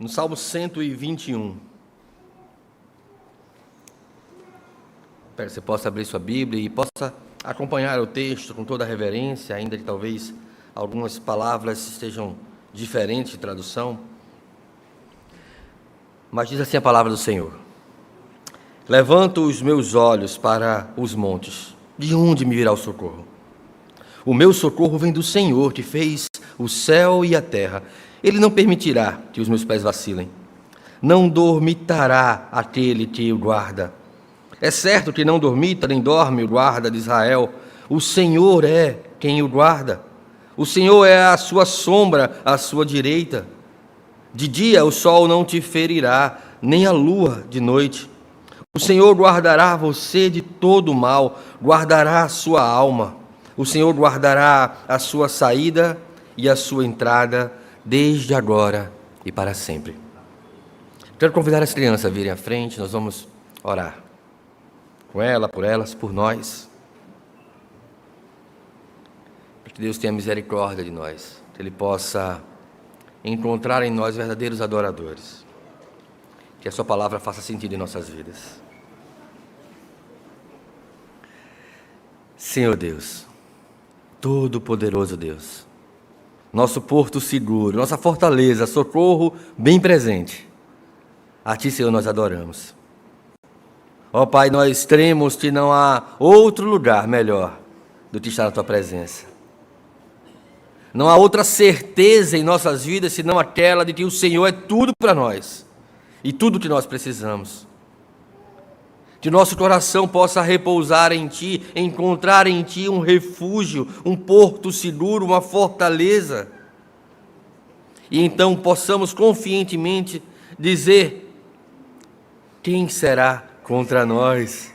no Salmo 121. Espero que você possa abrir sua Bíblia e possa acompanhar o texto com toda a reverência, ainda que talvez algumas palavras estejam diferentes de tradução. Mas diz assim a palavra do Senhor: levanto os meus olhos para os montes, de onde me virá o socorro? O meu socorro vem do Senhor, que fez o céu e a terra. Ele não permitirá que os meus pés vacilem. Não dormitará aquele que o guarda. É certo que não dormita nem dorme o guarda de Israel. O Senhor é quem o guarda. O Senhor é a sua sombra à sua direita. De dia o sol não te ferirá, nem a lua de noite. O Senhor guardará você de todo mal, guardará a sua alma. O Senhor guardará a sua saída e a sua entrada, desde agora e para sempre. Quero convidar as crianças a virem à frente, nós vamos orar. Com ela, por elas, por nós. Para que Deus tenha misericórdia de nós, que Ele possa encontrar em nós verdadeiros adoradores. Que a sua palavra faça sentido em nossas vidas. Senhor Deus, Todo-Poderoso Deus, nosso porto seguro, nossa fortaleza, socorro bem presente, a Ti, Senhor, nós adoramos. Ó Pai, nós cremos que não há outro lugar melhor do que estar na Tua presença. Não há outra certeza em nossas vidas senão aquela de que o Senhor é tudo para nós e tudo que nós precisamos. Que nosso coração possa repousar em Ti, encontrar em Ti um refúgio, um porto seguro, uma fortaleza. E então possamos confiantemente dizer: quem será contra nós?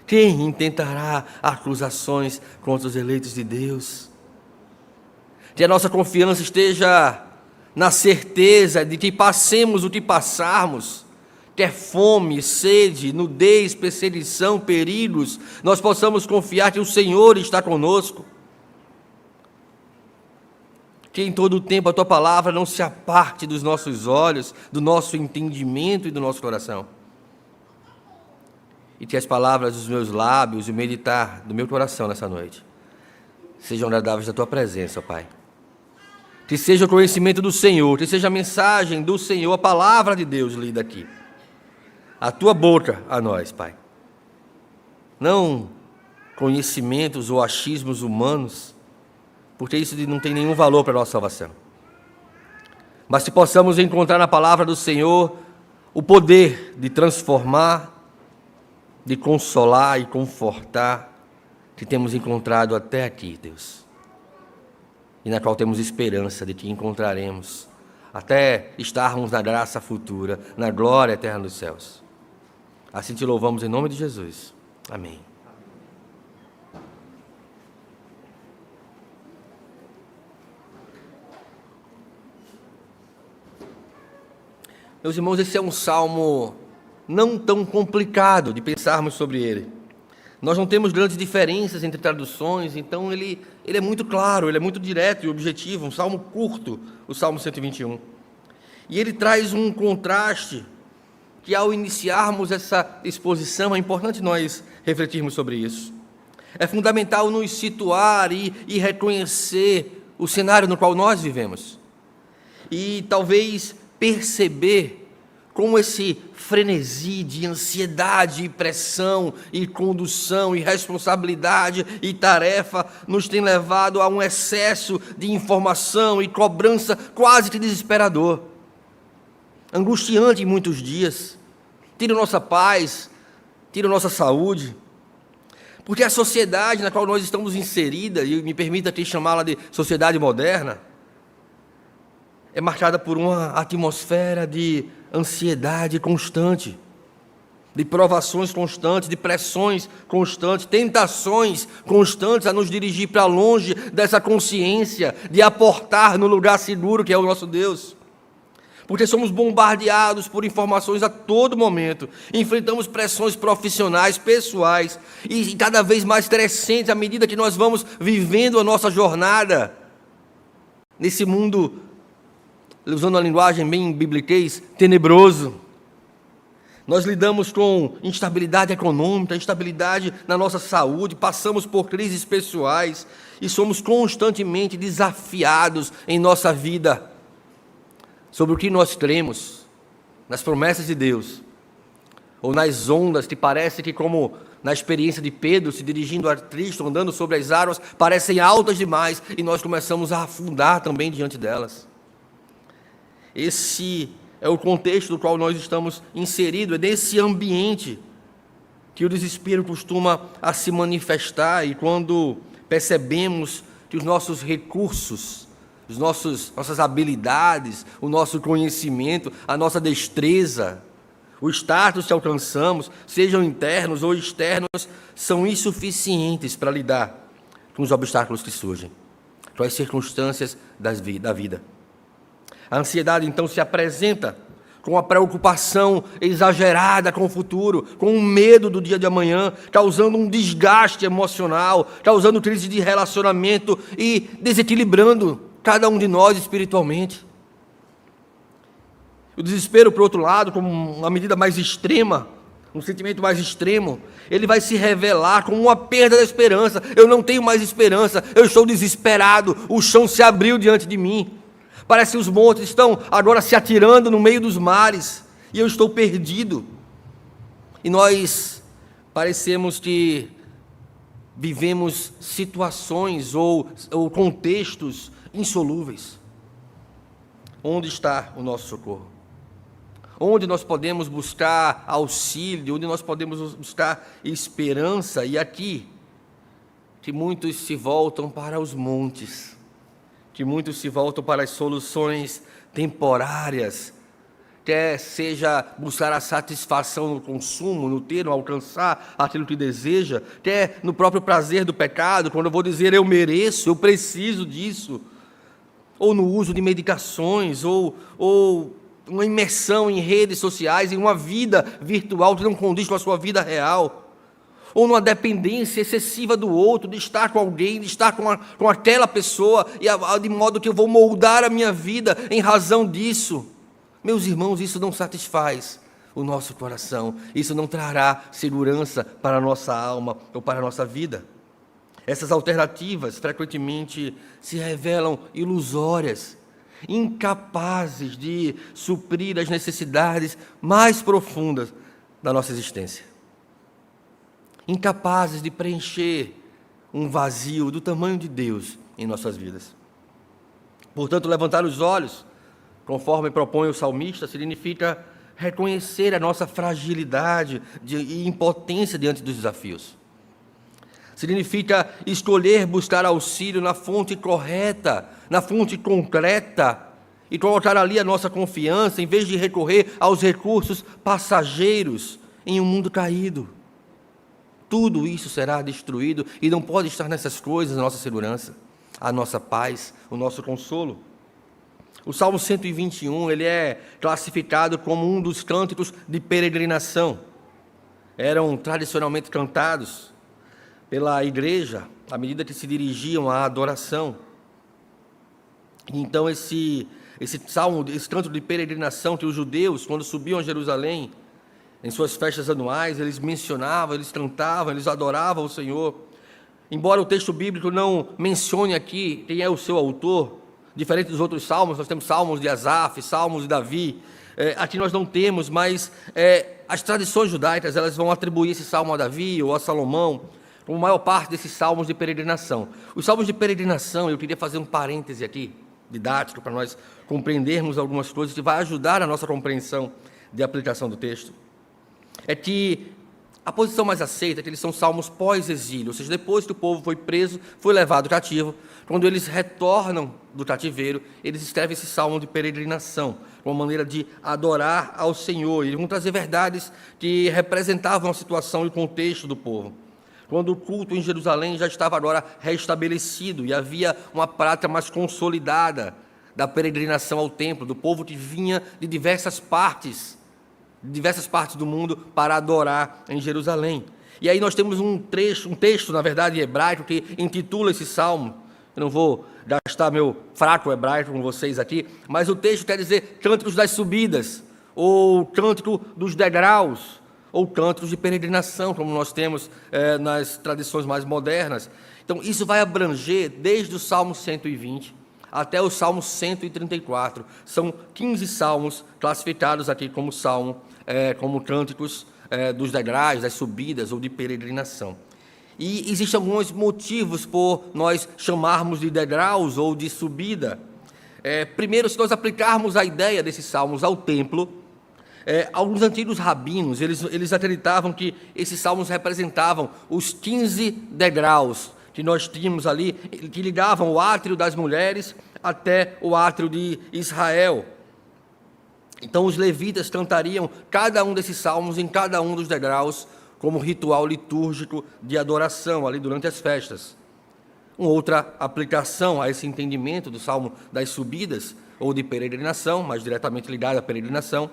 Quem intentará acusações contra os eleitos de Deus? Que a nossa confiança esteja na certeza de que passemos o que passarmos, quer fome, sede, nudez, perseguição, perigos, nós possamos confiar que o Senhor está conosco. Que em todo o tempo a Tua palavra não se aparte dos nossos olhos, do nosso entendimento e do nosso coração. E que as palavras dos meus lábios e o meditar do meu coração nessa noite sejam agradáveis da Tua presença, ó Pai. Que seja o conhecimento do Senhor, que seja a mensagem do Senhor, a palavra de Deus lida aqui. A Tua boca a nós, Pai. Não conhecimentos ou achismos humanos, porque isso não tem nenhum valor para a nossa salvação. Mas que possamos encontrar na palavra do Senhor o poder de transformar, de consolar e confortar, que temos encontrado até aqui, Deus. E na qual temos esperança de que encontraremos, até estarmos na graça futura, na glória eterna dos céus. Assim te louvamos em nome de Jesus. Amém. Meus irmãos, esse é um salmo não tão complicado de pensarmos sobre ele. Nós não temos grandes diferenças entre traduções, então ele é muito claro, ele é muito direto e objetivo, um salmo curto, o Salmo 121. E ele traz um contraste que, ao iniciarmos essa exposição, é importante nós refletirmos sobre isso. É fundamental nos situar e reconhecer o cenário no qual nós vivemos. E talvez perceber como esse frenesi de ansiedade e pressão e condução e responsabilidade e tarefa nos tem levado a um excesso de informação e cobrança quase que desesperador, angustiante em muitos dias, tira nossa paz, tira nossa saúde, porque a sociedade na qual nós estamos inseridas, e me permita aqui chamá-la de sociedade moderna, é marcada por uma atmosfera de ansiedade constante, de provações constantes, de pressões constantes, tentações constantes a nos dirigir para longe dessa consciência de aportar no lugar seguro que é o nosso Deus. Porque somos bombardeados por informações a todo momento, enfrentamos pressões profissionais, pessoais, e cada vez mais crescentes à medida que nós vamos vivendo a nossa jornada nesse mundo usando a linguagem bem bibliquês, tenebroso. Nós lidamos com instabilidade econômica, instabilidade na nossa saúde, passamos por crises pessoais e somos constantemente desafiados em nossa vida sobre o que nós cremos, nas promessas de Deus, ou nas ondas que parece que, como na experiência de Pedro, se dirigindo a Cristo, andando sobre as águas, parecem altas demais e nós começamos a afundar também diante delas. Esse é o contexto no qual nós estamos inseridos, é nesse ambiente que o desespero costuma a se manifestar, e quando percebemos que os nossos recursos, nossas habilidades, o nosso conhecimento, a nossa destreza, o status que alcançamos, sejam internos ou externos, são insuficientes para lidar com os obstáculos que surgem, com as circunstâncias da vida. A ansiedade, então, se apresenta com a preocupação exagerada com o futuro, com o medo do dia de amanhã, causando um desgaste emocional, causando crise de relacionamento e desequilibrando cada um de nós espiritualmente. O desespero, por outro lado, como uma medida mais extrema, um sentimento mais extremo, ele vai se revelar como uma perda da esperança. Eu não tenho mais esperança, eu estou desesperado, o chão se abriu diante de mim. Parece que os montes estão agora se atirando no meio dos mares, e eu estou perdido. E nós parecemos que vivemos situações ou contextos insolúveis. Onde está o nosso socorro? Onde nós podemos buscar auxílio, onde nós podemos buscar esperança? E aqui, que muitos se voltam para os montes, que muitos se voltam para as soluções temporárias, quer seja buscar a satisfação no consumo, no ter, no alcançar aquilo que deseja, quer no próprio prazer do pecado, quando eu vou dizer eu mereço, eu preciso disso, ou no uso de medicações, ou uma imersão em redes sociais, em uma vida virtual que não condiz com a sua vida real, ou numa dependência excessiva do outro, de estar com alguém, de estar com aquela pessoa, e de modo que eu vou moldar a minha vida em razão disso. Meus irmãos, isso não satisfaz o nosso coração, isso não trará segurança para a nossa alma ou para a nossa vida. Essas alternativas frequentemente se revelam ilusórias, incapazes de suprir as necessidades mais profundas da nossa existência, incapazes de preencher um vazio do tamanho de Deus em nossas vidas. Portanto, levantar os olhos, conforme propõe o salmista, significa reconhecer a nossa fragilidade e impotência diante dos desafios. Significa escolher buscar auxílio na fonte correta, na fonte concreta, e colocar ali a nossa confiança, em vez de recorrer aos recursos passageiros em um mundo caído. Tudo isso será destruído e não pode estar nessas coisas a nossa segurança, a nossa paz, o nosso consolo. O Salmo 121, ele é classificado como um dos cânticos de peregrinação. Eram tradicionalmente cantados pela igreja à medida que se dirigiam à adoração. E então esse salmo, esse canto de peregrinação que os judeus, quando subiam a Jerusalém, em suas festas anuais, eles mencionavam, eles cantavam, eles adoravam o Senhor. Embora o texto bíblico não mencione aqui quem é o seu autor, diferente dos outros salmos, nós temos salmos de Asaf, salmos de Davi, aqui nós não temos, mas as tradições judaicas, elas vão atribuir esse salmo a Davi ou a Salomão, como a maior parte desses salmos de peregrinação. Os salmos de peregrinação, eu queria fazer um parêntese aqui, didático, para nós compreendermos algumas coisas que vai ajudar a nossa compreensão de aplicação do texto. É que a posição mais aceita é que eles são salmos pós-exílio, ou seja, depois que o povo foi preso, foi levado cativo, quando eles retornam do cativeiro, eles escrevem esse salmo de peregrinação, uma maneira de adorar ao Senhor. Eles vão trazer verdades que representavam a situação e o contexto do povo. Quando o culto em Jerusalém já estava agora restabelecido e havia uma prática mais consolidada da peregrinação ao templo, do povo que vinha de diversas partes do mundo para adorar em Jerusalém. E aí nós temos um texto, na verdade, em hebraico, que intitula esse salmo, Eu não vou gastar meu fraco hebraico com vocês aqui, mas o texto quer dizer cânticos das subidas, ou cântico dos degraus, ou cânticos de peregrinação, como nós temos nas tradições mais modernas. Então, isso vai abranger desde o Salmo 120 até o Salmo 134. São 15 salmos classificados aqui como como cânticos dos degraus, das subidas ou de peregrinação. E existem alguns motivos por nós chamarmos de degraus ou de subida. Primeiro, se nós aplicarmos a ideia desses salmos ao templo, alguns antigos rabinos, eles acreditavam que esses salmos representavam os 15 degraus que nós tínhamos ali, que ligavam o átrio das mulheres até o átrio de Israel. Então, os levitas cantariam cada um desses salmos em cada um dos degraus, como ritual litúrgico de adoração, ali durante as festas. Uma outra aplicação a esse entendimento do salmo das subidas, ou de peregrinação, mais diretamente ligada à peregrinação,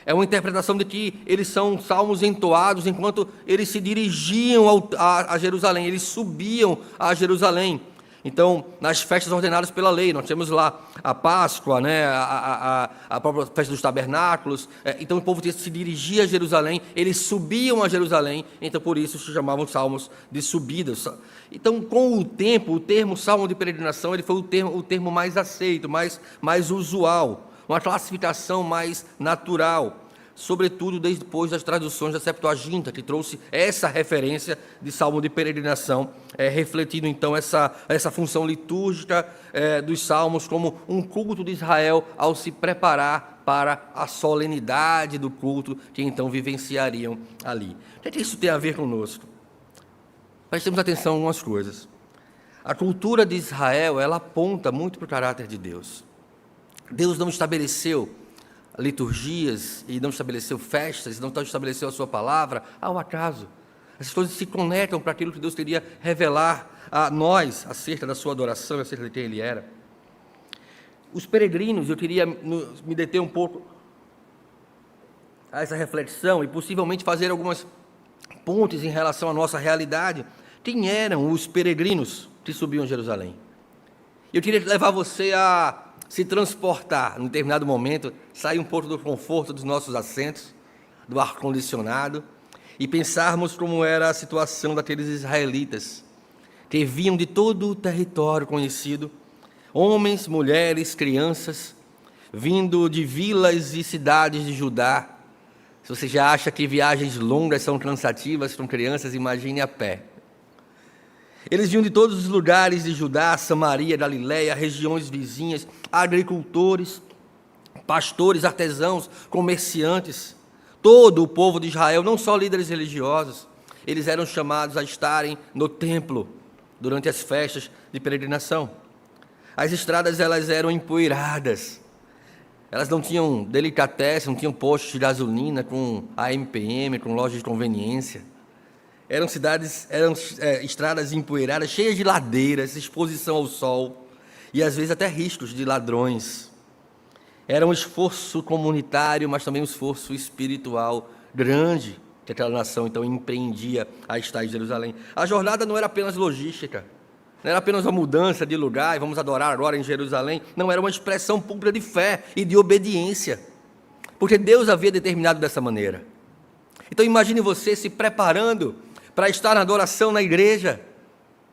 é uma interpretação de que eles são salmos entoados enquanto eles se dirigiam a Jerusalém, eles subiam a Jerusalém. Então, nas festas ordenadas pela lei, nós temos lá a Páscoa, a própria festa dos tabernáculos. Então, o povo se dirigia a Jerusalém, eles subiam a Jerusalém, então por isso se chamavam salmos de subidas. Então, com o tempo, o termo salmo de peregrinação ele foi o termo mais aceito, mais usual, uma classificação mais natural, sobretudo depois das traduções da Septuaginta, que trouxe essa referência de salmo de peregrinação, refletindo então essa função litúrgica dos salmos como um culto de Israel ao se preparar para a solenidade do culto que então vivenciariam ali. O que isso tem a ver conosco? Prestemos atenção a algumas coisas. A cultura de Israel, ela aponta muito para o caráter de Deus. Deus não estabeleceu liturgias e não estabeleceu festas, não estabeleceu a sua palavra ao acaso. Essas coisas se conectam para aquilo que Deus queria revelar a nós acerca da sua adoração, acerca de quem Ele era. Os peregrinos, eu queria me deter um pouco a essa reflexão e possivelmente fazer algumas pontes em relação à nossa realidade. Quem eram os peregrinos que subiam a Jerusalém? Eu queria levar você a se transportar, num determinado momento, sair um pouco do conforto dos nossos assentos, do ar-condicionado, e pensarmos como era a situação daqueles israelitas, que vinham de todo o território conhecido, homens, mulheres, crianças, vindo de vilas e cidades de Judá. Se você já acha que viagens longas são cansativas com crianças, imagine a pé. Eles vinham de todos os lugares de Judá, Samaria, Galiléia, regiões vizinhas, agricultores, pastores, artesãos, comerciantes, todo o povo de Israel, não só líderes religiosos, eles eram chamados a estarem no templo durante as festas de peregrinação. As estradas elas eram empoeiradas, elas não tinham delicatessen, não tinham postos de gasolina com AMPM, com lojas de conveniência. Eram estradas empoeiradas, cheias de ladeiras, exposição ao sol e às vezes até riscos de ladrões. Era um esforço comunitário, mas também um esforço espiritual grande que aquela nação então empreendia a estar em Jerusalém. A jornada não era apenas logística, não era apenas uma mudança de lugar e vamos adorar agora em Jerusalém. Não, era uma expressão pública de fé e de obediência, porque Deus havia determinado dessa maneira. Então imagine você se preparando para estar na adoração na igreja,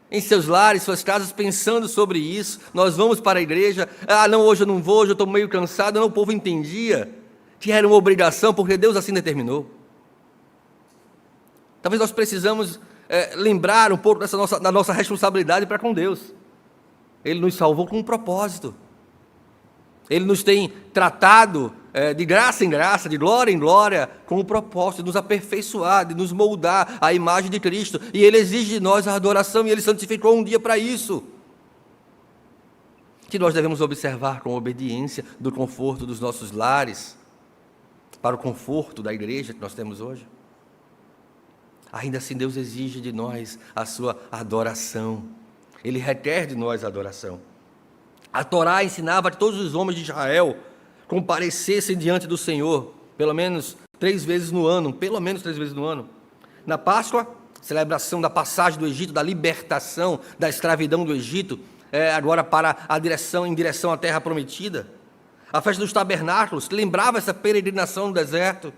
em seus lares, suas casas, pensando sobre isso. Nós vamos para a igreja, não, hoje eu não vou, hoje eu estou meio cansado. Não, o povo entendia que era uma obrigação, porque Deus assim determinou. Talvez nós precisamos lembrar um pouco da nossa responsabilidade para com Deus. Ele nos salvou com um propósito. Ele nos tem tratado de graça em graça, de glória em glória, com o propósito de nos aperfeiçoar, de nos moldar à imagem de Cristo. E Ele exige de nós a adoração, e Ele santificou um dia para isso. Que nós devemos observar com obediência do conforto dos nossos lares, para o conforto da igreja que nós temos hoje. Ainda assim, Deus exige de nós a sua adoração. Ele requer de nós a adoração. A Torá ensinava que todos os homens de Israel comparecessem diante do Senhor, pelo menos 3 vezes no ano, Na Páscoa, celebração da passagem do Egito, da libertação da escravidão do Egito, agora em direção à terra prometida. A festa dos tabernáculos lembrava essa peregrinação no deserto.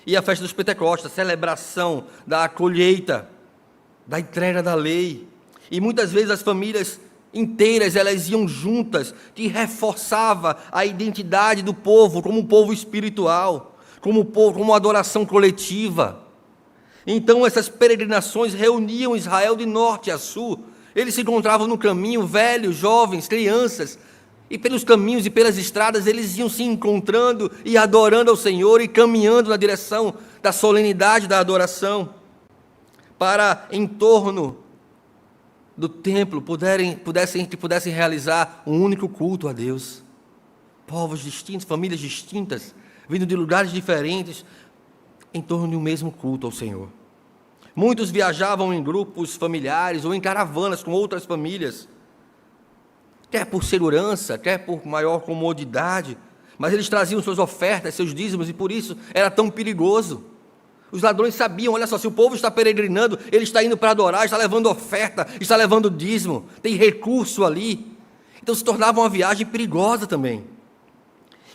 E a festa dos Pentecostes, a celebração da colheita, da entrega da lei. E muitas vezes as famílias inteiras, elas iam juntas, que reforçava a identidade do povo como um povo espiritual, como uma adoração coletiva. Então essas peregrinações reuniam Israel de norte a sul. Eles se encontravam no caminho, velhos, jovens, crianças, e pelos caminhos e pelas estradas eles iam se encontrando e adorando ao Senhor e caminhando na direção da solenidade da adoração, para em torno do templo pudessem realizar um único culto a Deus. Povos distintos, famílias distintas, vindo de lugares diferentes, em torno de um mesmo culto ao Senhor. Muitos viajavam em grupos familiares ou em caravanas com outras famílias, quer por segurança, quer por maior comodidade, mas eles traziam suas ofertas, seus dízimos, e por isso era tão perigoso. Os ladrões sabiam, olha só, se o povo está peregrinando, ele está indo para adorar, está levando oferta, está levando dízimo, tem recurso ali. Então se tornava uma viagem perigosa também.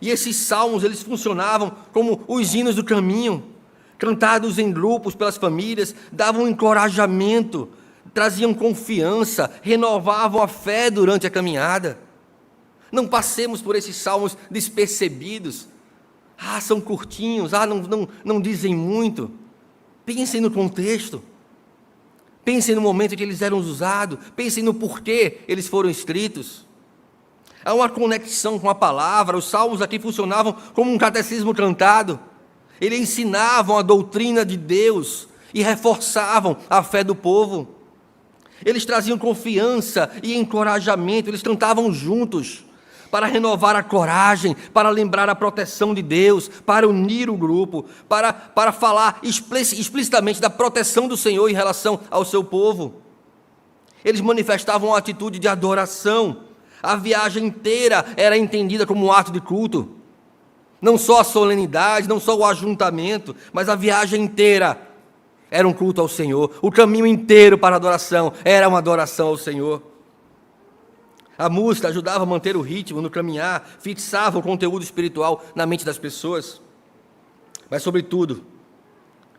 E esses salmos, eles funcionavam como os hinos do caminho, cantados em grupos pelas famílias, davam encorajamento, traziam confiança, renovavam a fé durante a caminhada. Não passemos por esses salmos despercebidos. São curtinhos, não dizem muito. Pensem no contexto. Pensem no momento em que eles eram usados. Pensem no porquê eles foram escritos. Há uma conexão com a palavra. Os salmos aqui funcionavam como um catecismo cantado. Eles ensinavam a doutrina de Deus e reforçavam a fé do povo. Eles traziam confiança e encorajamento. Eles cantavam juntos para renovar a coragem, para lembrar a proteção de Deus, para unir o grupo, para falar explicitamente da proteção do Senhor em relação ao seu povo. Eles manifestavam uma atitude de adoração. A viagem inteira era entendida como um ato de culto. Não só a solenidade, não só o ajuntamento, mas a viagem inteira era um culto ao Senhor. O caminho inteiro para a adoração era uma adoração ao Senhor. A música ajudava a manter o ritmo no caminhar, fixava o conteúdo espiritual na mente das pessoas. Mas, sobretudo,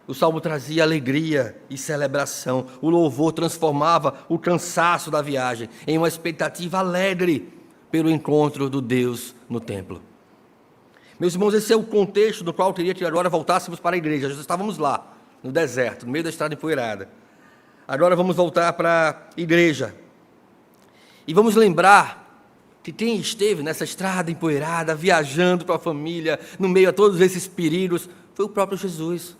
o salmo trazia alegria e celebração. O louvor transformava o cansaço da viagem em uma expectativa alegre pelo encontro do Deus no templo. Meus irmãos, esse é o contexto do qual eu queria que agora voltássemos para a igreja. Já estávamos lá, no deserto, no meio da estrada empoeirada. Agora vamos voltar para a igreja. E vamos lembrar que quem esteve nessa estrada empoeirada, viajando com a família, no meio a todos esses perigos, foi o próprio Jesus.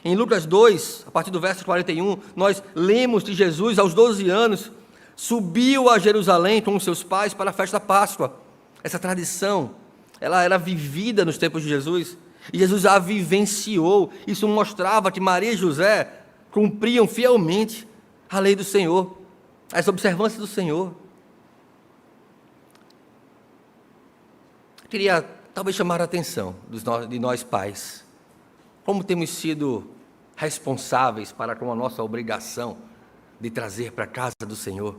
Em Lucas 2, a partir do verso 41, nós lemos que Jesus, aos 12 anos, subiu a Jerusalém com os seus pais para a festa da Páscoa. Essa tradição, ela era vivida nos tempos de Jesus, e Jesus a vivenciou. Isso mostrava que Maria e José cumpriam fielmente a lei do Senhor, as observâncias do Senhor. Eu queria talvez chamar a atenção de nós pais, como temos sido responsáveis para com a nossa obrigação de trazer para a casa do Senhor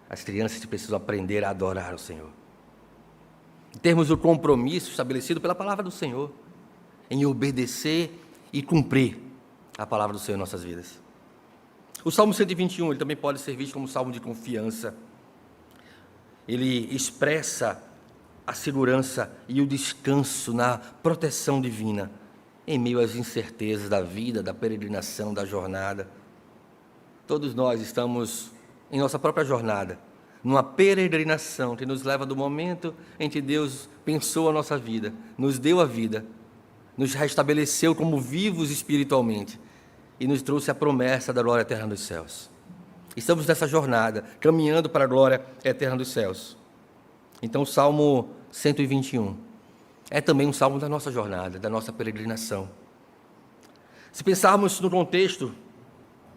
as crianças que precisam aprender a adorar o Senhor. Em termos do compromisso estabelecido pela palavra do Senhor, em obedecer e cumprir a palavra do Senhor em nossas vidas. O Salmo 121, ele também pode ser visto como um salmo de confiança. Ele expressa a segurança e o descanso na proteção divina, em meio às incertezas da vida, da peregrinação, da jornada. Todos nós estamos em nossa própria jornada, numa peregrinação que nos leva do momento em que Deus pensou a nossa vida, nos deu a vida, nos restabeleceu como vivos espiritualmente e nos trouxe a promessa da glória eterna dos céus. Estamos nessa jornada, caminhando para a glória eterna dos céus. Então o Salmo 121 é também um salmo da nossa jornada, da nossa peregrinação. Se pensarmos no contexto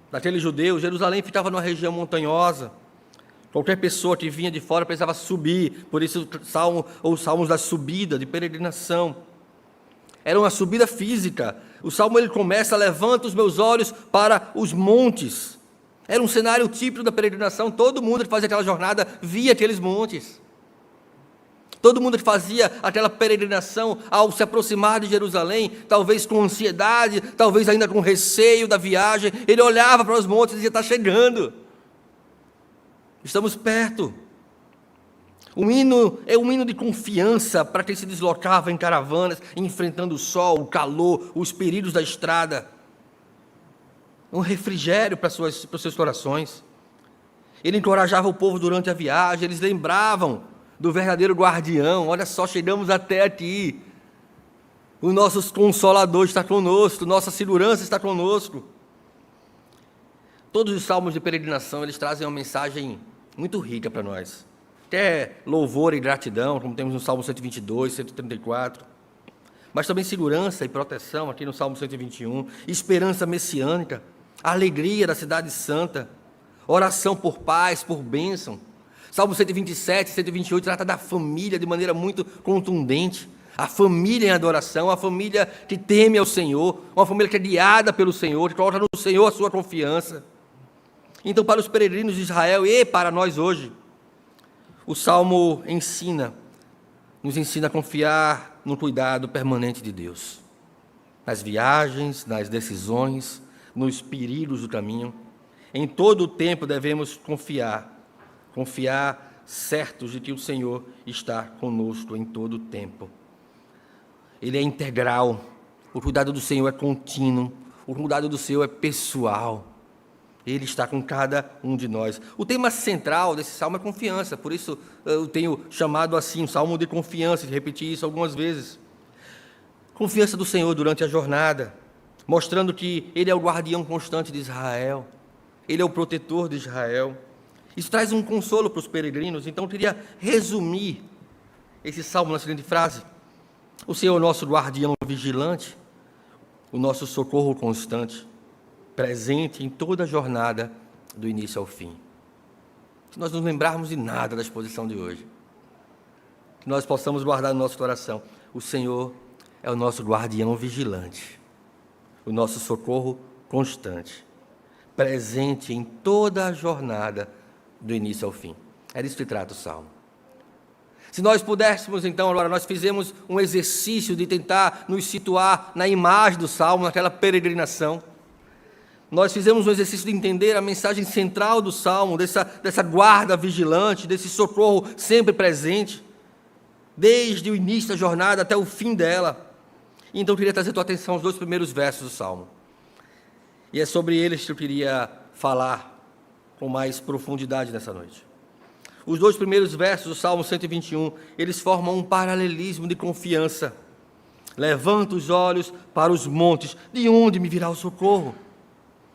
daqueles judeus, Jerusalém ficava numa região montanhosa. Qualquer pessoa que vinha de fora precisava subir, por isso o salmo, ou os salmos da subida, de peregrinação. Era uma subida física. O salmo ele começa: levanta os meus olhos para os montes. Era um cenário típico da peregrinação. Todo mundo que fazia aquela jornada via aqueles montes. Todo mundo que fazia aquela peregrinação, ao se aproximar de Jerusalém, talvez com ansiedade, talvez ainda com receio da viagem, ele olhava para os montes e dizia: está chegando, estamos perto. O hino é um hino de confiança para quem se deslocava em caravanas, enfrentando o sol, o calor, os perigos da estrada. Um refrigério para os seus corações. Ele encorajava o povo durante a viagem, eles lembravam do verdadeiro guardião. Olha só, chegamos até aqui. O nosso Consolador está conosco, nossa segurança está conosco. Todos os salmos de peregrinação, eles trazem uma mensagem muito rica para nós. Até louvor e gratidão, como temos no Salmo 122, 134. Mas também segurança e proteção, aqui no Salmo 121. Esperança messiânica, alegria da cidade santa, oração por paz, por bênção. Salmo 127, 128 trata da família de maneira muito contundente. A família em adoração, a família que teme ao Senhor, uma família que é guiada pelo Senhor, que coloca no Senhor a sua confiança. Então, para os peregrinos de Israel e para nós hoje, o Salmo nos ensina a confiar no cuidado permanente de Deus. Nas viagens, nas decisões, nos perigos do caminho. Em todo o tempo devemos confiar certos de que o Senhor está conosco em todo o tempo. Ele é integral, o cuidado do Senhor é contínuo, o cuidado do Senhor é pessoal. Ele está com cada um de nós. O tema central desse salmo é confiança, por isso eu tenho chamado assim, um salmo de confiança, de repetir isso algumas vezes. Confiança do Senhor durante a jornada, mostrando que Ele é o guardião constante de Israel, Ele é o protetor de Israel. Isso traz um consolo para os peregrinos, então eu queria resumir esse salmo na seguinte frase: o Senhor é o nosso guardião vigilante, o nosso socorro constante, presente em toda a jornada, do início ao fim. Que nós não lembrarmos de nada da exposição de hoje. Que nós possamos guardar no nosso coração: o Senhor é o nosso guardião vigilante, o nosso socorro constante, presente em toda a jornada, do início ao fim. É disso que trata o Salmo. Se nós pudéssemos, então, agora nós fizemos um exercício de tentar nos situar na imagem do Salmo, naquela peregrinação. Nós fizemos um exercício de entender a mensagem central do Salmo, dessa guarda vigilante, desse socorro sempre presente, desde o início da jornada até o fim dela. Então, eu queria trazer a tua atenção aos 2 primeiros versos do Salmo. E é sobre eles que eu queria falar com mais profundidade nessa noite. Os 2 primeiros versos do Salmo 121, eles formam um paralelismo de confiança. Levanta os olhos para os montes, de onde me virá o socorro?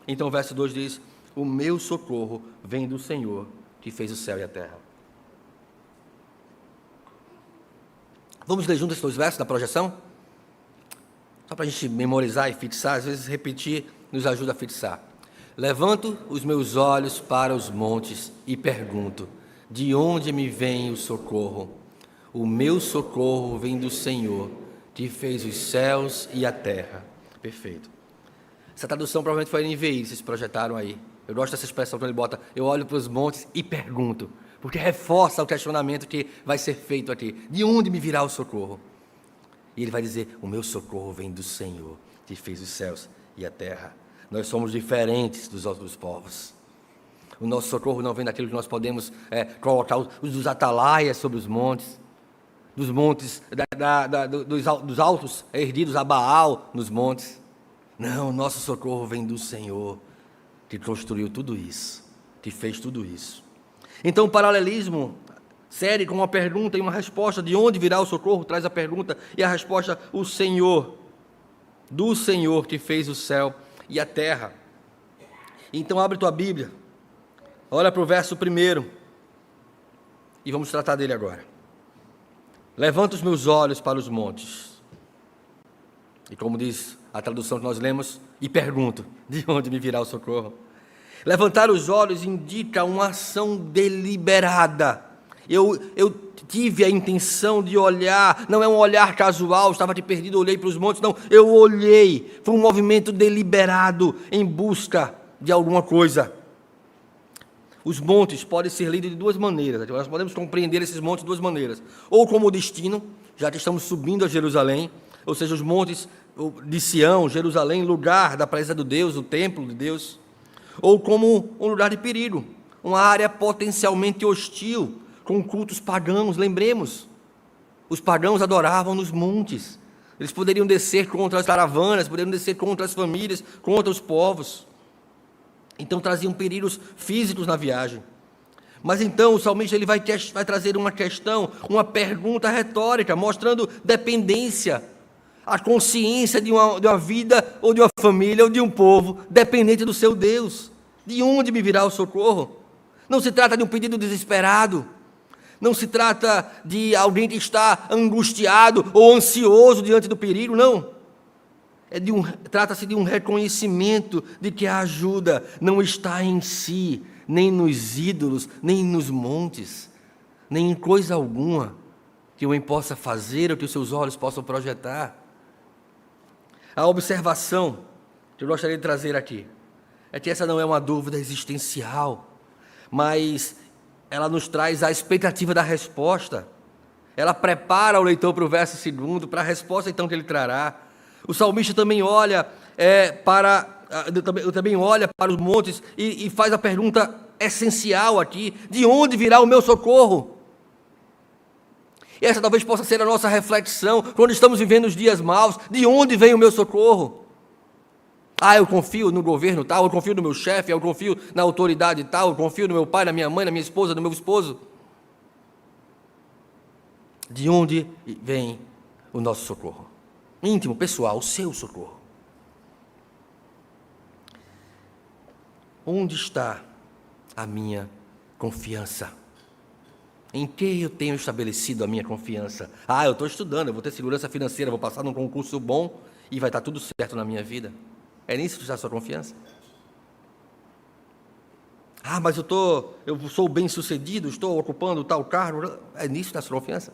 Então o verso 2 diz: o meu socorro vem do Senhor, que fez o céu e a terra. Vamos ler juntos esses 2 versos da projeção? Só para a gente memorizar e fixar, às vezes repetir nos ajuda a fixar. Levanto os meus olhos para os montes e pergunto: de onde me vem o socorro? O meu socorro vem do Senhor, que fez os céus e a terra. Perfeito. Essa tradução provavelmente foi NVI, vocês projetaram aí. Eu gosto dessa expressão quando ele bota: eu olho para os montes e pergunto, porque reforça o questionamento que vai ser feito aqui: de onde me virá o socorro? E ele vai dizer: o meu socorro vem do Senhor, que fez os céus e a terra. Nós somos diferentes dos outros povos. O nosso socorro não vem daquilo que nós podemos colocar os atalaias sobre os montes, dos montes, dos altos erguidos a Baal nos montes. Não, o nosso socorro vem do Senhor, que construiu tudo isso, que fez tudo isso. Então o paralelismo segue com uma pergunta e uma resposta: de onde virá o socorro? Traz a pergunta e a resposta: o Senhor, do Senhor que fez o céu e a terra. Então abre tua Bíblia, olha para o verso 1 e vamos tratar dele agora. Levanto os meus olhos para os montes, e como diz a tradução que nós lemos, e pergunto: de onde me virá o socorro? Levantar os olhos indica uma ação deliberada. Eu tive a intenção de olhar, não é um olhar casual, estava aqui perdido, olhei para os montes, não, eu olhei, foi um movimento deliberado em busca de alguma coisa. Os montes podem ser lidos de duas maneiras. Nós podemos compreender esses montes de duas maneiras. Ou como destino, já que estamos subindo a Jerusalém, ou seja, os montes de Sião, Jerusalém, lugar da presença de Deus, o templo de Deus. Ou como um lugar de perigo, uma área potencialmente hostil, com cultos pagãos. Lembremos, os pagãos adoravam nos montes. Eles poderiam descer contra as caravanas, poderiam descer contra as famílias, contra os povos. Então traziam perigos físicos na viagem. Mas então o salmista ele vai trazer uma questão, uma pergunta retórica, mostrando dependência, a consciência de uma vida, ou de uma família, ou de um povo, dependente do seu Deus. De onde me virá o socorro? Não se trata de um pedido desesperado, não se trata de alguém que está angustiado ou ansioso diante do perigo, não. Trata-se de um reconhecimento de que a ajuda não está em si, nem nos ídolos, nem nos montes, nem em coisa alguma que o homem possa fazer ou que os seus olhos possam projetar. A observação que eu gostaria de trazer aqui é que essa não é uma dúvida existencial, mas ela nos traz a expectativa da resposta. Ela prepara o leitor para o verso 2, para a resposta então que ele trará. O salmista também olha para os montes e faz a pergunta essencial aqui: de onde virá o meu socorro? Essa talvez possa ser a nossa reflexão quando estamos vivendo os dias maus. De onde vem o meu socorro? Eu confio no governo tal, eu confio no meu chefe, eu confio na autoridade tal, eu confio no meu pai, na minha mãe, na minha esposa, no meu esposo. De onde vem o nosso socorro? Íntimo, pessoal, o seu socorro. Onde está a minha confiança? Em que eu tenho estabelecido a minha confiança? Eu estou estudando, eu vou ter segurança financeira, vou passar num concurso bom e vai estar tudo certo na minha vida. É nisso que está a sua confiança? Mas eu sou bem sucedido, estou ocupando tal cargo. É nisso que está a sua confiança?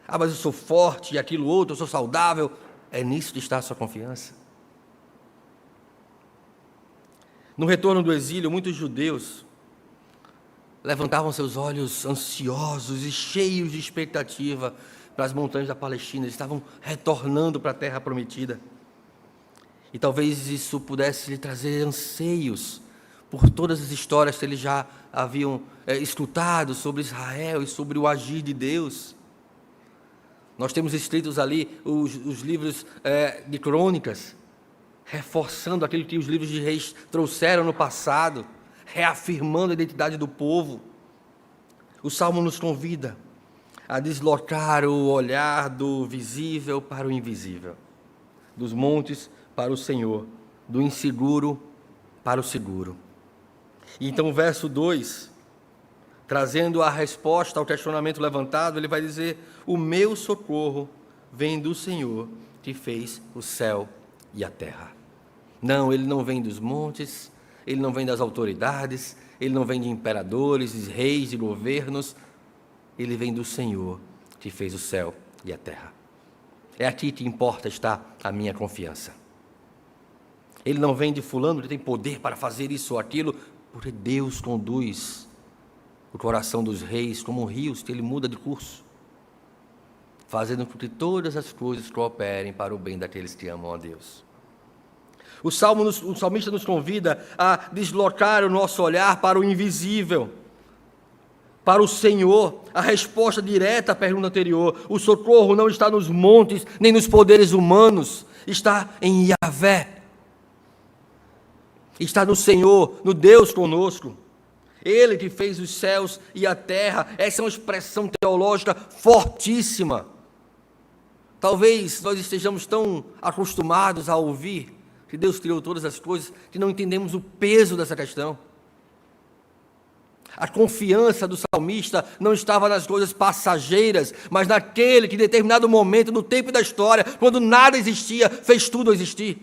Mas eu sou forte e aquilo outro, eu sou saudável. É nisso que está a sua confiança? No retorno do exílio, muitos judeus levantavam seus olhos ansiosos e cheios de expectativa para as montanhas da Palestina. Eles estavam retornando para a terra prometida. E talvez isso pudesse lhe trazer anseios por todas as histórias que eles já haviam escutado sobre Israel e sobre o agir de Deus. Nós temos escritos ali os livros de crônicas, reforçando aquilo que os livros de reis trouxeram no passado, reafirmando a identidade do povo. O Salmo nos convida a deslocar o olhar do visível para o invisível, dos montes para o Senhor, do inseguro para o seguro. E então o verso 2, trazendo a resposta ao questionamento levantado, ele vai dizer: o meu socorro vem do Senhor que fez o céu e a terra. Não, ele não vem dos montes, ele não vem das autoridades, ele não vem de imperadores, de reis, de governos, ele vem do Senhor que fez o céu e a terra. É aqui que importa estar a minha confiança. Ele não vem de fulano que tem poder para fazer isso ou aquilo, porque Deus conduz o coração dos reis como rios que ele muda de curso, fazendo com que todas as coisas cooperem para o bem daqueles que amam a Deus. O salmista nos convida a deslocar o nosso olhar para o invisível, para o Senhor. A resposta direta à pergunta anterior: o socorro não está nos montes, nem nos poderes humanos, está em Yahvé. Está no Senhor, no Deus conosco. Ele que fez os céus e a terra. Essa é uma expressão teológica fortíssima. Talvez nós estejamos tão acostumados a ouvir que Deus criou todas as coisas, que não entendemos o peso dessa questão. A confiança do salmista não estava nas coisas passageiras, mas naquele que em determinado momento, no tempo da história, quando nada existia, fez tudo existir.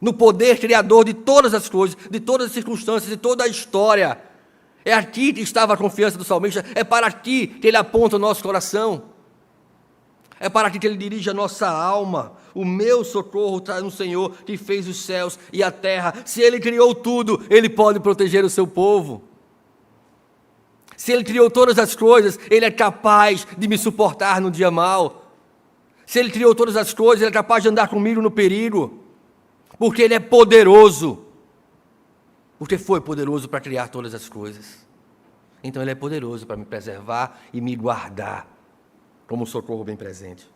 No poder criador de todas as coisas, de todas as circunstâncias, de toda a história. É aqui que estava a confiança do salmista, é para aqui que ele aponta o nosso coração. É para que Ele dirija a nossa alma. O meu socorro está no Senhor, que fez os céus e a terra. Se Ele criou tudo, Ele pode proteger o seu povo. Se Ele criou todas as coisas, Ele é capaz de me suportar no dia mau. Se Ele criou todas as coisas, Ele é capaz de andar comigo no perigo. Porque Ele é poderoso. Porque foi poderoso para criar todas as coisas. Então Ele é poderoso para me preservar e me guardar como um socorro bem presente.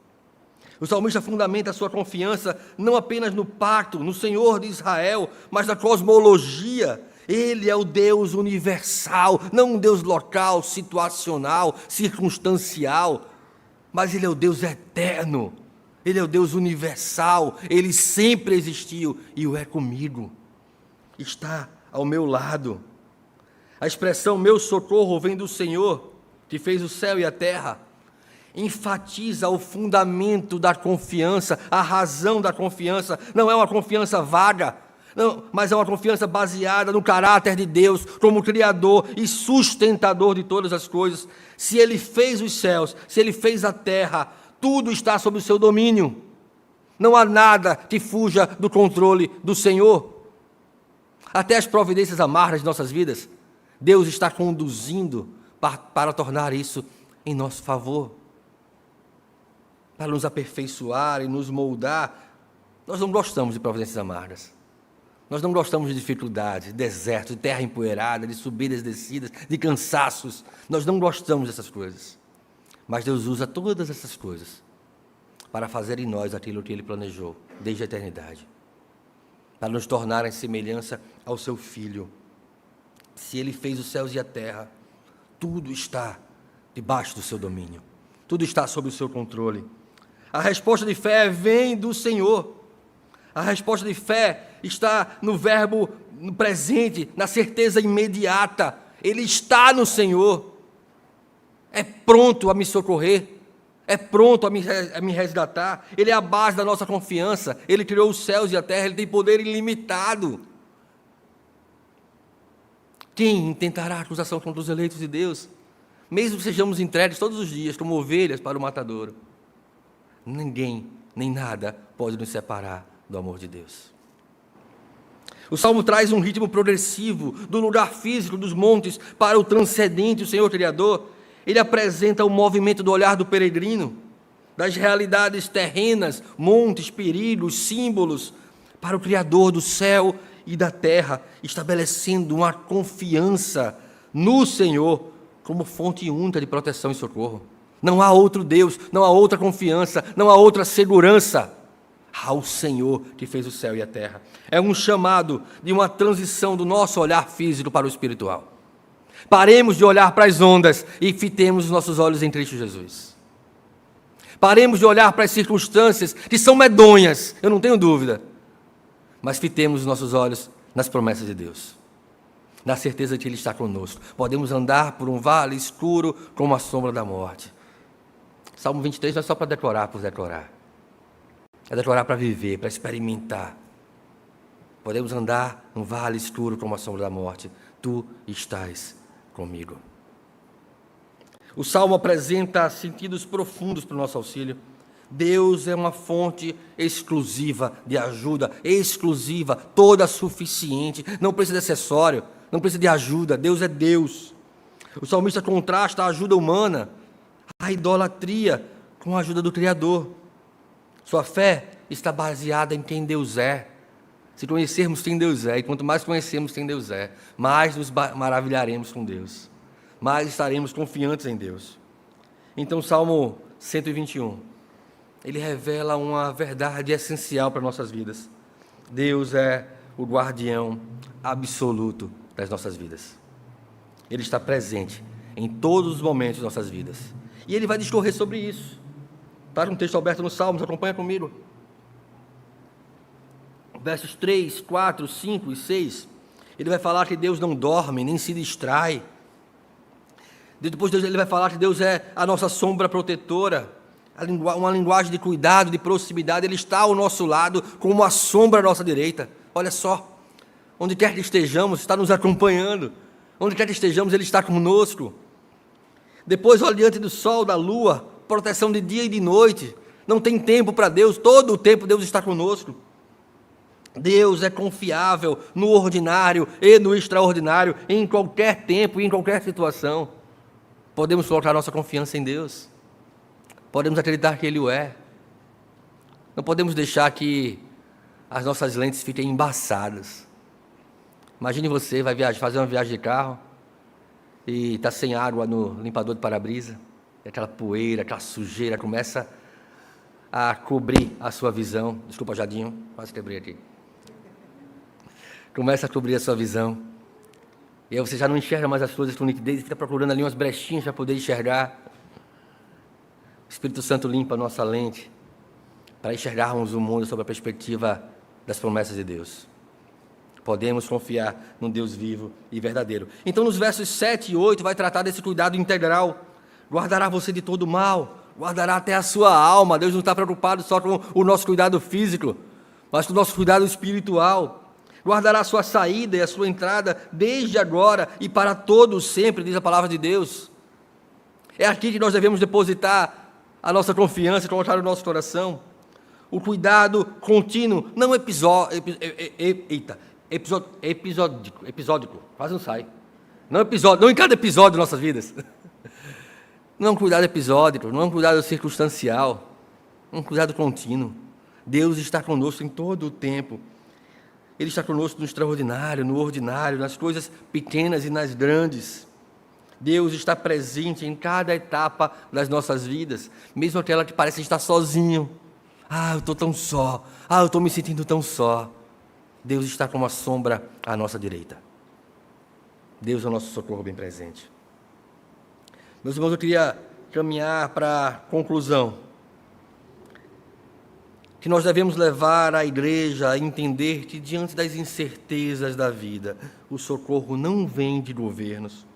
O salmista fundamenta a sua confiança não apenas no pacto, no Senhor de Israel, mas na cosmologia. Ele é o Deus universal, não um Deus local, situacional, circunstancial, mas Ele é o Deus eterno. Ele é o Deus universal, Ele sempre existiu e o é comigo. Está ao meu lado. A expressão meu socorro vem do Senhor, que fez o céu e a terra. Enfatiza o fundamento da confiança, a razão da confiança. Não é uma confiança vaga, não, mas é uma confiança baseada no caráter de Deus, como Criador e sustentador de todas as coisas. Se Ele fez os céus, se Ele fez a terra, tudo está sob o seu domínio. Não há nada que fuja do controle do Senhor. Até as providências amargas de nossas vidas, Deus está conduzindo para tornar isso em nosso favor, para nos aperfeiçoar e nos moldar. Nós não gostamos de providências amargas. Nós não gostamos de dificuldades, de desertos, de terra empoeirada, de subidas e descidas, de cansaços. Nós não gostamos dessas coisas. Mas Deus usa todas essas coisas para fazer em nós aquilo que Ele planejou desde a eternidade, para nos tornar em semelhança ao Seu Filho. Se Ele fez os céus e a terra, tudo está debaixo do Seu domínio, tudo está sob o Seu controle. A resposta de fé vem do Senhor. A resposta de fé está no verbo no presente, na certeza imediata. Ele está no Senhor. É pronto a me socorrer. É pronto a me resgatar. Ele é a base da nossa confiança. Ele criou os céus e a terra. Ele tem poder ilimitado. Quem intentará acusação contra os eleitos de Deus? Mesmo que sejamos entregues todos os dias como ovelhas para o matadouro, ninguém, nem nada pode nos separar do amor de Deus. O Salmo traz um ritmo progressivo do lugar físico dos montes para o transcendente, o Senhor Criador. Ele apresenta o movimento do olhar do peregrino, das realidades terrenas, montes, perigos, símbolos, para o Criador do céu e da terra, estabelecendo uma confiança no Senhor como fonte única de proteção e socorro. Não há outro Deus, não há outra confiança, não há outra segurança. Há o Senhor que fez o céu e a terra. É um chamado de uma transição do nosso olhar físico para o espiritual. Paremos de olhar para as ondas e fitemos os nossos olhos em Cristo Jesus. Paremos de olhar para as circunstâncias que são medonhas, eu não tenho dúvida, mas fitemos os nossos olhos nas promessas de Deus, na certeza de que Ele está conosco. Podemos andar por um vale escuro como a sombra da morte. Salmo 23 não é só para decorar por decorar. É decorar para viver, para experimentar. Podemos andar num vale escuro como a sombra da morte. Tu estás comigo. O Salmo apresenta sentidos profundos para o nosso auxílio. Deus é uma fonte exclusiva de ajuda, exclusiva, toda suficiente, não precisa de acessório, não precisa de ajuda. Deus é Deus. O salmista contrasta a ajuda humana, a idolatria, com a ajuda do Criador. Sua fé está baseada em quem Deus é. Se conhecermos quem Deus é, e quanto mais conhecemos quem Deus é, mais nos maravilharemos com Deus, mais estaremos confiantes em Deus. Então, Salmo 121, ele revela uma verdade essencial para nossas vidas. Deus é o guardião absoluto das nossas vidas. Ele está presente em todos os momentos de nossas vidas. E ele vai discorrer sobre isso. Está um texto aberto no Salmos, acompanha comigo. Versos 3, 4, 5 e 6. Ele vai falar que Deus não dorme, nem se distrai. Depois ele vai falar que Deus é a nossa sombra protetora, uma linguagem de cuidado, de proximidade. Ele está ao nosso lado como uma sombra à nossa direita. Olha só, onde quer que estejamos, está nos acompanhando. Onde quer que estejamos, Ele está conosco. Depois, olha, diante do sol, da lua, proteção de dia e de noite. Não tem tempo para Deus, todo o tempo Deus está conosco. Deus é confiável no ordinário e no extraordinário, em qualquer tempo e em qualquer situação. Podemos colocar nossa confiança em Deus. Podemos acreditar que Ele o é. Não podemos deixar que as nossas lentes fiquem embaçadas. Imagine você vai fazer uma viagem de carro e está sem água no limpador de para-brisa, e aquela poeira, aquela sujeira começa a cobrir a sua visão. Desculpa, Jadinho, quase quebrei aqui. Começa a cobrir a sua visão. E aí você já não enxerga mais as coisas com nitidez, fica procurando ali umas brechinhas para poder enxergar. O Espírito Santo limpa a nossa lente para enxergarmos o mundo sob a perspectiva das promessas de Deus. Podemos confiar num Deus vivo e verdadeiro. Então, nos versos 7 e 8, vai tratar desse cuidado integral. Guardará você de todo mal, guardará até a sua alma. Deus não está preocupado só com o nosso cuidado físico, mas com o nosso cuidado espiritual. Guardará a sua saída e a sua entrada desde agora e para todos sempre, diz a palavra de Deus. É aqui que nós devemos depositar a nossa confiança e colocar o nosso coração. O cuidado contínuo, não episódico, quase não sai. Não em cada episódio de nossas vidas. Não é um cuidado episódico, não é um cuidado circunstancial, é um cuidado contínuo. Deus está conosco em todo o tempo. Ele está conosco no extraordinário, no ordinário, nas coisas pequenas e nas grandes. Deus está presente em cada etapa das nossas vidas, mesmo aquela que parece estar sozinho. Eu estou tão só. Eu estou me sentindo tão só. Deus está como a sombra à nossa direita. Deus é o nosso socorro bem presente. Meus irmãos, eu queria caminhar para a conclusão. Que nós devemos levar a igreja a entender que, diante das incertezas da vida, o socorro não vem de governos,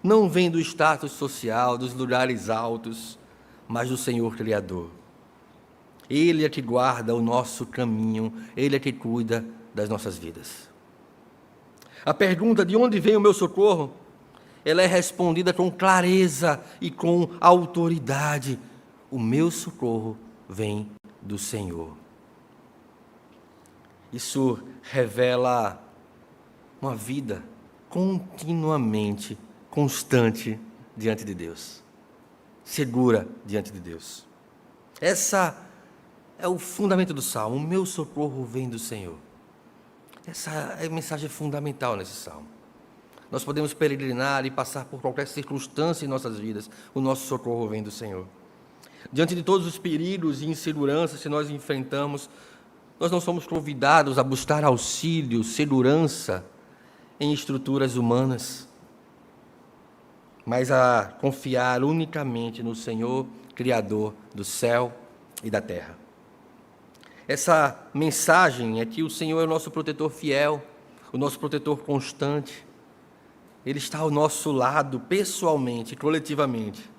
não vem do status social, dos lugares altos, mas do Senhor Criador. Ele é que guarda o nosso caminho, Ele é que cuida das nossas vidas. A pergunta de onde vem o meu socorro, ela é respondida com clareza e com autoridade. O meu socorro vem do Senhor. Isso revela uma vida continuamente, constante diante de Deus, segura diante de Deus. Essa é o fundamento do Salmo. O meu socorro vem do Senhor. Essa é a mensagem fundamental nesse Salmo. Nós podemos peregrinar e passar por qualquer circunstância em nossas vidas. O nosso socorro vem do Senhor. Diante de todos os perigos e inseguranças que nós enfrentamos, nós não somos convidados a buscar auxílio, segurança em estruturas humanas, mas a confiar unicamente no Senhor, Criador do céu e da terra. Essa mensagem é que o Senhor é o nosso protetor fiel, o nosso protetor constante. Ele está ao nosso lado, pessoalmente, coletivamente.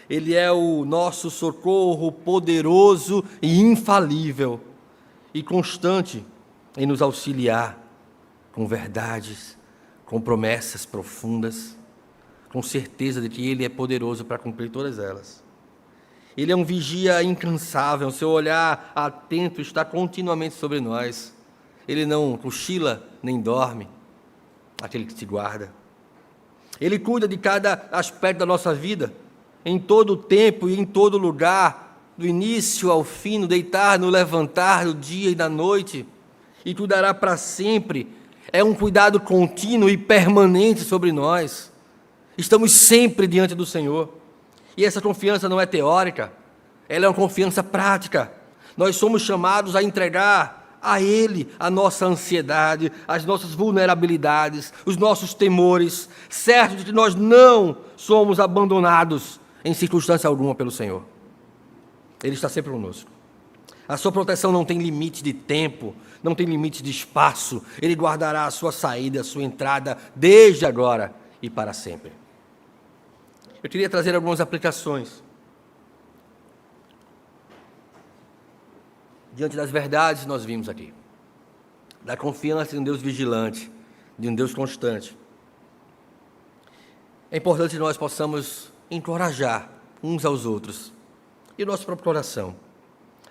Ele é o nosso socorro poderoso e infalível e constante em nos auxiliar com verdades, com promessas profundas, com certeza de que Ele é poderoso para cumprir todas elas. Ele é um vigia incansável, seu olhar atento está continuamente sobre nós. Ele não cochila nem dorme, aquele que te guarda. Ele cuida de cada aspecto da nossa vida, em todo o tempo e em todo lugar, do início ao fim, no deitar, no levantar, no dia e na noite, e cuidará para sempre. É um cuidado contínuo e permanente sobre nós. Estamos sempre diante do Senhor. E essa confiança não é teórica, ela é uma confiança prática. Nós somos chamados a entregar a Ele a nossa ansiedade, as nossas vulnerabilidades, os nossos temores, certos de que nós não somos abandonados em circunstância alguma pelo Senhor. Ele está sempre conosco. A sua proteção não tem limite de tempo, não tem limite de espaço. Ele guardará a sua saída, a sua entrada, desde agora e para sempre. Eu queria trazer algumas aplicações. Diante das verdades que nós vimos aqui, da confiança de um Deus vigilante, de um Deus constante. É importante que nós possamos encorajar uns aos outros e o nosso próprio coração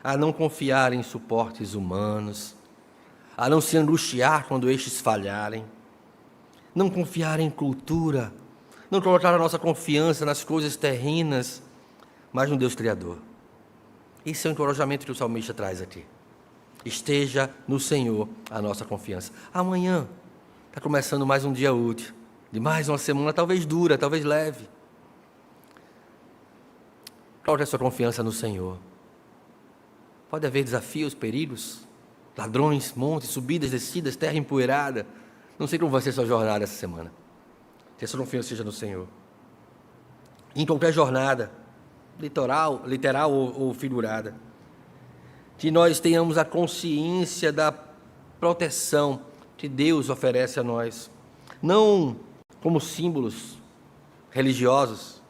a não confiar em suportes humanos, a não se angustiar quando estes falharem, não confiar em cultura, não colocar a nossa confiança nas coisas terrenas, mas no Deus Criador. Esse é o encorajamento que o salmista traz aqui. Esteja no Senhor a nossa confiança. Amanhã está começando mais um dia útil, de mais uma semana, talvez dura, talvez leve. Coloque a sua confiança no Senhor. Pode haver desafios, perigos, ladrões, montes, subidas, descidas, terra empoeirada. Não sei como vai ser a sua jornada essa semana. Que a sua confiança seja no Senhor. Em qualquer jornada, literal ou figurada, que nós tenhamos a consciência da proteção que Deus oferece a nós, não como símbolos religiosos,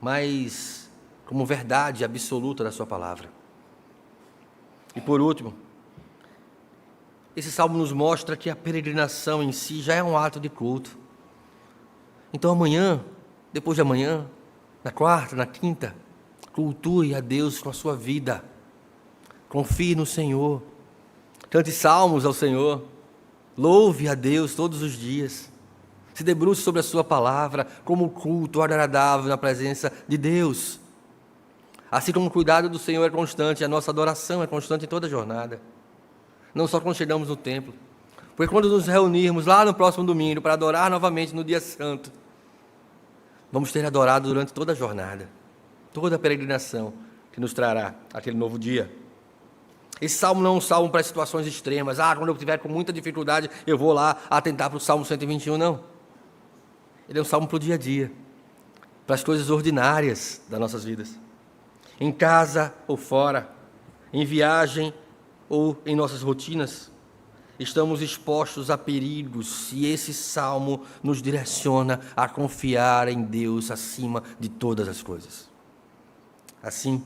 mas como verdade absoluta da sua palavra. E por último, esse salmo nos mostra que a peregrinação em si já é um ato de culto. Então amanhã, depois de amanhã, na quarta, na quinta, cultue a Deus com a sua vida. Confie no Senhor. Cante salmos ao Senhor. Louve a Deus todos os dias. Se debruce sobre a sua palavra como culto agradável na presença de Deus. Assim como o cuidado do Senhor é constante, a nossa adoração é constante em toda a jornada. Não só quando chegamos no templo. Porque quando nos reunirmos lá no próximo domingo para adorar novamente no dia santo, vamos ter adorado durante toda a jornada, toda a peregrinação que nos trará aquele novo dia. Esse salmo não é um salmo para situações extremas. Quando eu estiver com muita dificuldade, eu vou lá atentar para o Salmo 121, não. Ele é um salmo para o dia a dia, para as coisas ordinárias das nossas vidas. Em casa ou fora, em viagem ou em nossas rotinas, estamos expostos a perigos e esse salmo nos direciona a confiar em Deus acima de todas as coisas. Assim,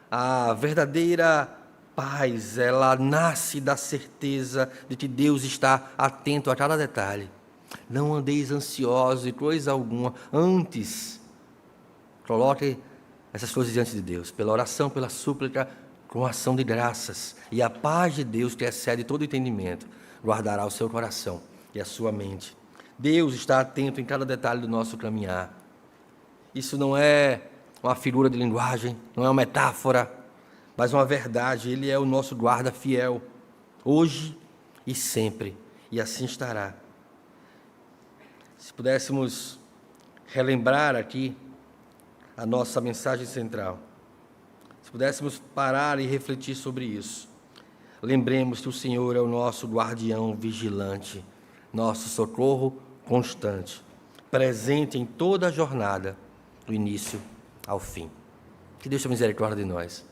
a verdadeira paz, ela nasce da certeza de que Deus está atento a cada detalhe. Não andeis ansiosos de coisa alguma, antes coloque essas coisas diante de Deus, pela oração, pela súplica, com ação de graças, e a paz de Deus, que excede todo entendimento, guardará o seu coração e a sua mente. Deus está atento em cada detalhe do nosso caminhar. Isso não é uma figura de linguagem, não é uma metáfora, mas uma verdade. Ele é o nosso guarda fiel, hoje e sempre, e assim estará. Se pudéssemos relembrar aqui a nossa mensagem central, se pudéssemos parar e refletir sobre isso, lembremos que o Senhor é o nosso guardião vigilante, nosso socorro constante, presente em toda a jornada, do início ao fim. Que Deus tenha misericórdia de nós,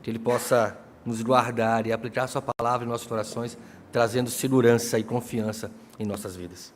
que Ele possa nos guardar e aplicar a sua palavra em nossos corações, trazendo segurança e confiança em nossas vidas.